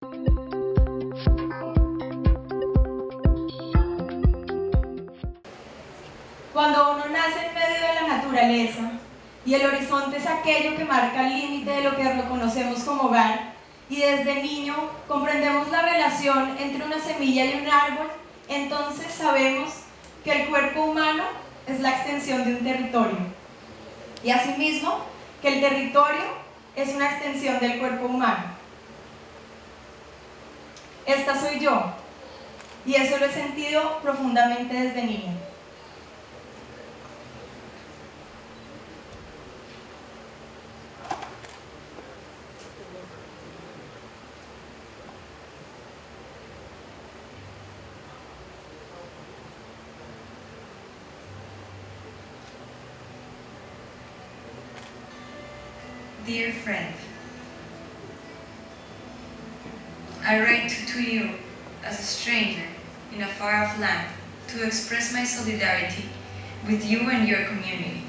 Cuando uno nace en medio de la naturaleza y el horizonte es aquello que marca el límite de lo que reconocemos como hogar, y desde niño comprendemos la relación entre una semilla y un árbol, entonces sabemos que el cuerpo humano es la extensión de un territorio. Y asimismo, que el territorio es una extensión del cuerpo humano. Esta soy yo, y eso lo he sentido profundamente desde niña. Dear friend, I write to you as a stranger in a far-off land to express my solidarity with you and your community.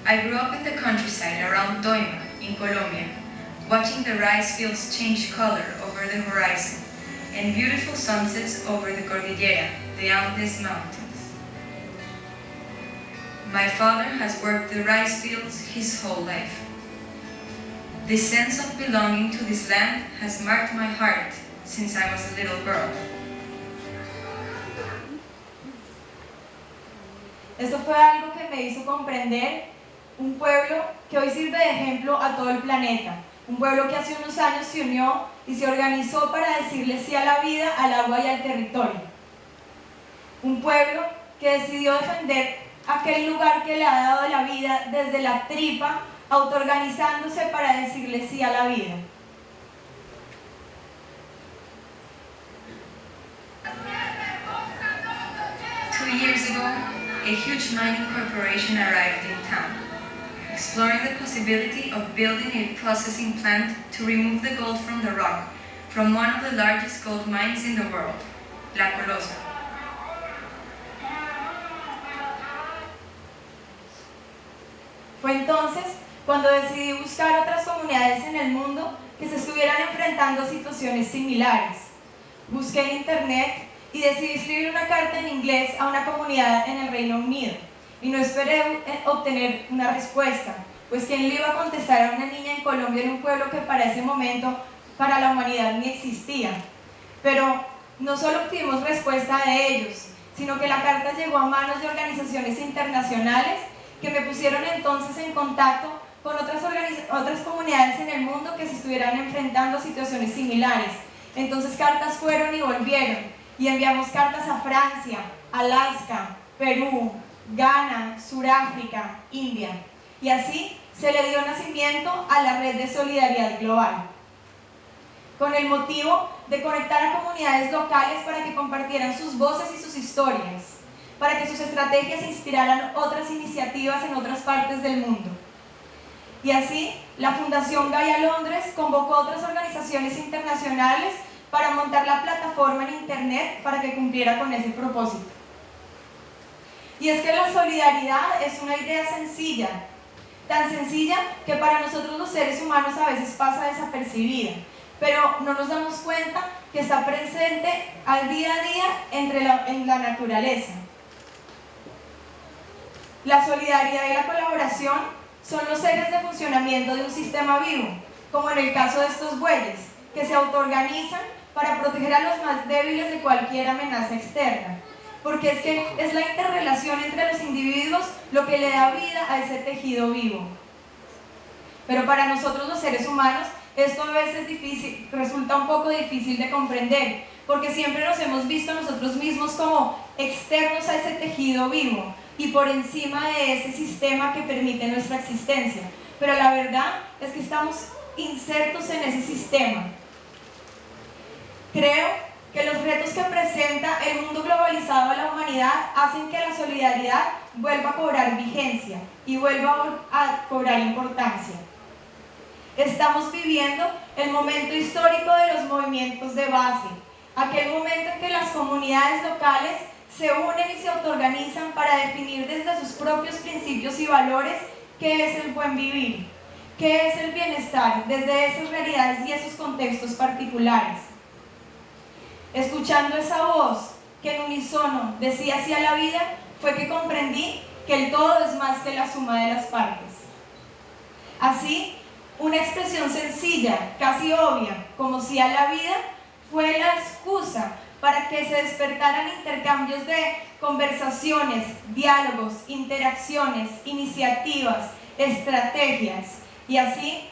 I grew up in the countryside around Doima in Colombia, watching the rice fields change color over the horizon and beautiful sunsets over the Cordillera, the Andes Mountains. My father has worked the rice fields his whole life. The sense of belonging to this land has marked my heart since I was a little girl. Esto fue algo que me hizo comprender un pueblo que hoy sirve de ejemplo a todo el planeta. Un pueblo que hace unos años se unió y se organizó para decirle sí a la vida, al agua y al territorio. Un pueblo que decidió defender aquel lugar que le ha dado la vida desde la tripa, autoorganizándose para decirle sí a la vida. Two years ago, a huge mining corporation arrived in town, exploring the possibility of building a processing plant to remove the gold from the rock from one of the largest gold mines in the world, La Colosa. Fue entonces cuando decidí buscar otras comunidades en el mundo que se estuvieran enfrentando a situaciones similares. Busqué en internet y decidí escribir una carta en inglés a una comunidad en el Reino Unido. Y no esperé obtener una respuesta, pues ¿quién le iba a contestar a una niña en Colombia en un pueblo que para ese momento para la humanidad ni existía? Pero no solo obtuvimos respuesta de ellos, sino que la carta llegó a manos de organizaciones internacionales que me pusieron entonces en contacto con otras comunidades en el mundo que se estuvieran enfrentando a situaciones similares. Entonces cartas fueron y volvieron, y enviamos cartas a Francia, Alaska, Perú, Ghana, Suráfrica, India. Y así se le dio nacimiento a la Red de Solidaridad Global, con el motivo de conectar a comunidades locales para que compartieran sus voces y sus historias, para que sus estrategias inspiraran otras iniciativas en otras partes del mundo. Y así, la Fundación Gaia Londres convocó a otras organizaciones internacionales para montar la plataforma en internet para que cumpliera con ese propósito. Y es que la solidaridad es una idea sencilla, tan sencilla que para nosotros los seres humanos a veces pasa desapercibida, pero no nos damos cuenta que está presente al día a día en la naturaleza. La solidaridad y la colaboración son los ejes de funcionamiento de un sistema vivo, como en el caso de estos bueyes, que se autoorganizan para proteger a los más débiles de cualquier amenaza externa, porque es que es la interrelación entre los individuos lo que le da vida a ese tejido vivo. Pero para nosotros los seres humanos esto a veces resulta un poco difícil de comprender, porque siempre nos hemos visto nosotros mismos como externos a ese tejido vivo y por encima de ese sistema que permite nuestra existencia. Pero la verdad es que estamos insertos en ese sistema. Creo que los retos que presenta el mundo globalizado a la humanidad hacen que la solidaridad vuelva a cobrar vigencia y vuelva a cobrar importancia. Estamos viviendo el momento histórico de los movimientos de base, aquel momento en que las comunidades locales se unen y se autoorganizan para definir desde sus propios principios y valores qué es el buen vivir. qué es el bienestar desde esas realidades y esos contextos particulares. Escuchando esa voz que en unísono decía sí a la vida, fue que comprendí que el todo es más que la suma de las partes. Así, una expresión sencilla, casi obvia, como sí a la vida, fue la excusa para que se despertaran intercambios de conversaciones, diálogos, interacciones, iniciativas, estrategias. Y así,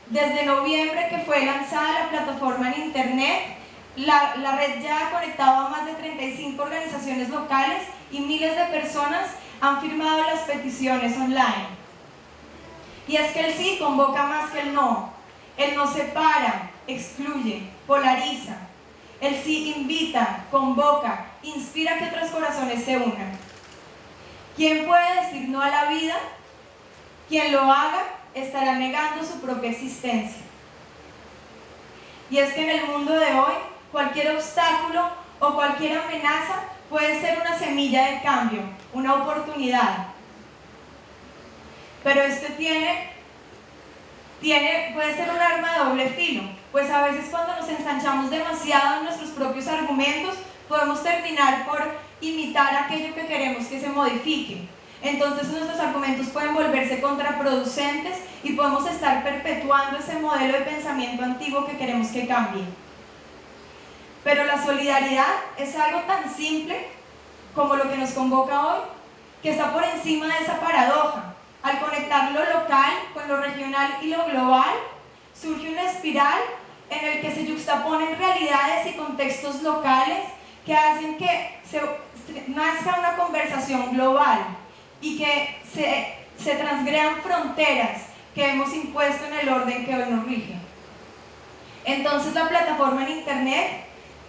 desde noviembre que fue lanzada la plataforma en internet, la red ya ha conectado a más de 35 organizaciones locales y miles de personas han firmado las peticiones online. Y es que el sí convoca más que el no. El no separa, excluye, polariza. El sí invita, convoca, inspira que otros corazones se unan. ¿Quién puede decir no a la vida? Quien lo haga estará negando su propia existencia. Y es que en el mundo de hoy, cualquier obstáculo o cualquier amenaza puede ser una semilla de cambio, una oportunidad. Pero este puede ser un arma de doble filo, pues a veces cuando nos ensanchamos demasiado en nuestros propios argumentos, podemos terminar por imitar aquello que queremos que se modifique. Entonces nuestros argumentos pueden volverse contraproducentes y podemos estar perpetuando ese modelo de pensamiento antiguo que queremos que cambie. Pero la solidaridad es algo tan simple como lo que nos convoca hoy, que está por encima de esa paradoja. Al conectar lo local con lo regional y lo global, surge una espiral en el que se yuxtaponen realidades y contextos locales que hacen que nazca una conversación global y que se transgredan fronteras que hemos impuesto en el orden que hoy nos rige. Entonces la plataforma en internet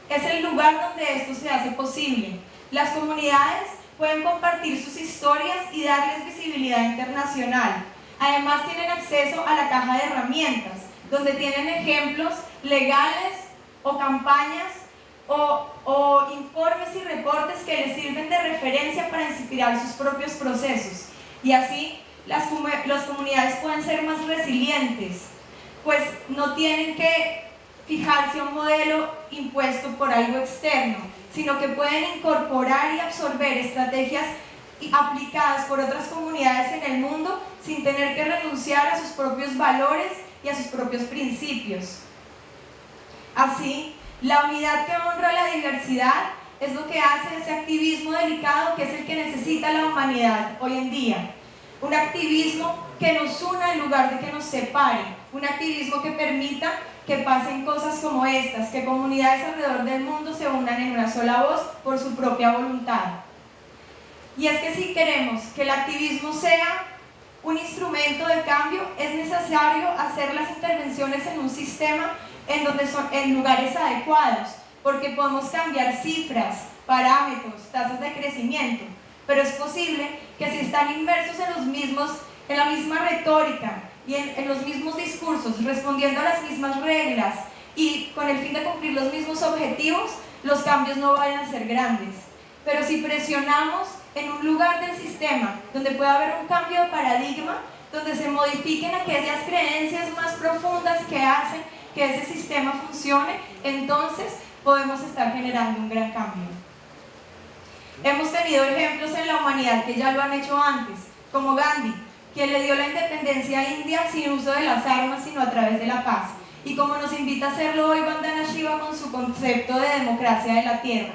es el lugar donde esto se hace posible. Las comunidades pueden compartir sus historias y darles visibilidad internacional. Además tienen acceso a la caja de herramientas, donde tienen ejemplos legales o campañas o informes y reportes que les sirven de referencia para inspirar sus propios procesos. Y así las comunidades pueden ser más resilientes, pues no tienen que fijarse a un modelo impuesto por algo externo, sino que pueden incorporar y absorber estrategias aplicadas por otras comunidades en el mundo sin tener que renunciar a sus propios valores y a sus propios principios. Así, la unidad que honra la diversidad es lo que hace ese activismo delicado que es el que necesita la humanidad hoy en día. Un activismo que nos una en lugar de que nos separe, un activismo que permita que pasen cosas como estas, que comunidades alrededor del mundo se unan en una sola voz por su propia voluntad. Y es que si queremos que el activismo sea un instrumento de cambio, es necesario hacer las intervenciones en un sistema en lugares adecuados, porque podemos cambiar cifras, parámetros, tasas de crecimiento, pero es posible que si están inmersos en la misma retórica y en los mismos discursos, respondiendo a las mismas reglas y con el fin de cumplir los mismos objetivos, los cambios no vayan a ser grandes. Pero si presionamos en un lugar del sistema donde pueda haber un cambio de paradigma, donde se modifiquen aquellas creencias más profundas que hacen que ese sistema funcione, entonces podemos estar generando un gran cambio. Hemos tenido ejemplos en la humanidad que ya lo han hecho antes, como Gandhi, quien le dio la independencia a India sin uso de las armas, sino a través de la paz, y como nos invita a hacerlo hoy Vandana Shiva con su concepto de democracia de la tierra.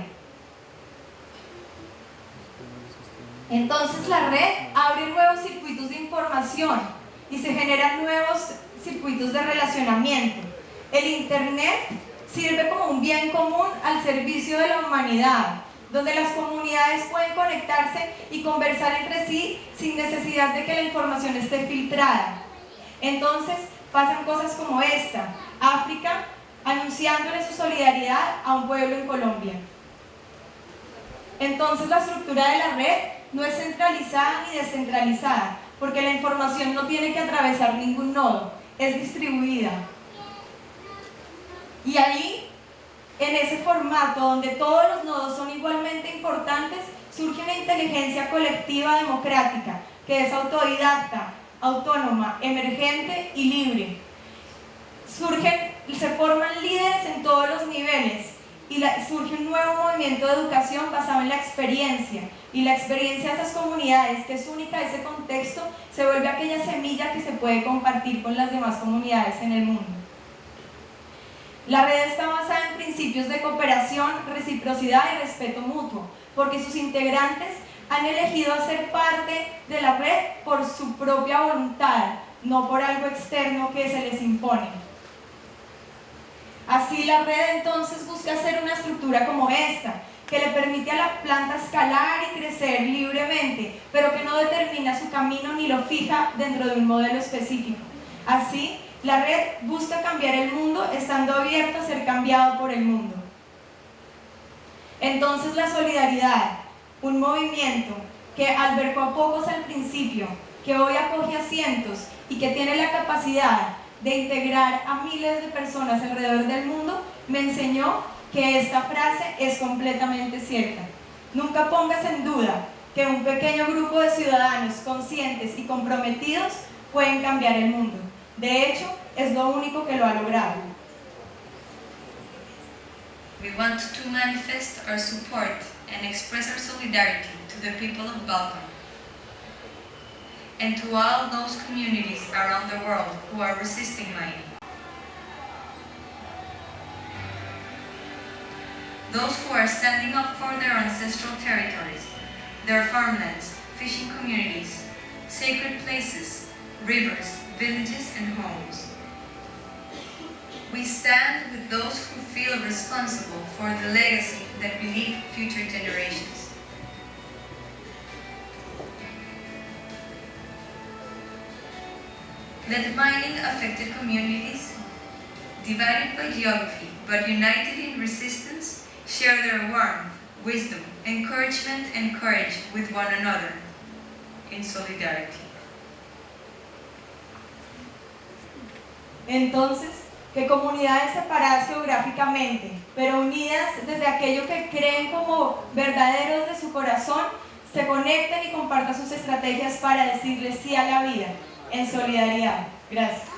Entonces la red abre nuevos circuitos de información y se generan nuevos circuitos de relacionamiento. El internet sirve como un bien común al servicio de la humanidad, donde las comunidades pueden conectarse y conversar entre sí sin necesidad de que la información esté filtrada. Entonces pasan cosas como esta: África anunciándole su solidaridad a un pueblo en Colombia. Entonces la estructura de la red no es centralizada ni descentralizada, porque la información no tiene que atravesar ningún nodo, es distribuida. Y ahí, en ese formato donde todos los nodos son igualmente importantes, surge una inteligencia colectiva democrática, que es autodidacta, autónoma, emergente y libre. Se forman líderes en todos los niveles y surge un nuevo movimiento de educación basado en la experiencia. Y la experiencia de esas comunidades, que es única de ese contexto, se vuelve aquella semilla que se puede compartir con las demás comunidades en el mundo. La red está basada en principios de cooperación, reciprocidad y respeto mutuo, porque sus integrantes han elegido hacer parte de la red por su propia voluntad, no por algo externo que se les impone. Así la red entonces busca hacer una estructura como esta, que le permite a la planta escalar y crecer libremente, pero que no determina su camino ni lo fija dentro de un modelo específico. Así, la red busca cambiar el mundo estando abierto a ser cambiado por el mundo. Entonces la solidaridad, un movimiento que albergó a pocos al principio, que hoy acoge a cientos y que tiene la capacidad de integrar a miles de personas alrededor del mundo, me enseñó que esta frase es completamente cierta. Nunca pongas en duda que un pequeño grupo de ciudadanos conscientes y comprometidos pueden cambiar el mundo. De hecho, es lo único que lo ha logrado. We want to manifest our support and express our solidarity to the people of Balkan and to all those communities around the world who are resisting mining. Those who are standing up for their ancestral territories, their farmlands, fishing communities, sacred places, rivers, villages, and homes. We stand with those who feel responsible for the legacy that will leave future generations. Let mining affected communities, divided by geography but united in resistance, share their warmth, wisdom, encouragement, and courage with one another in solidarity. Entonces, que comunidades separadas geográficamente, pero unidas desde aquello que creen como verdaderos de su corazón, se conecten y compartan sus estrategias para decirle sí a la vida, en solidaridad. Gracias.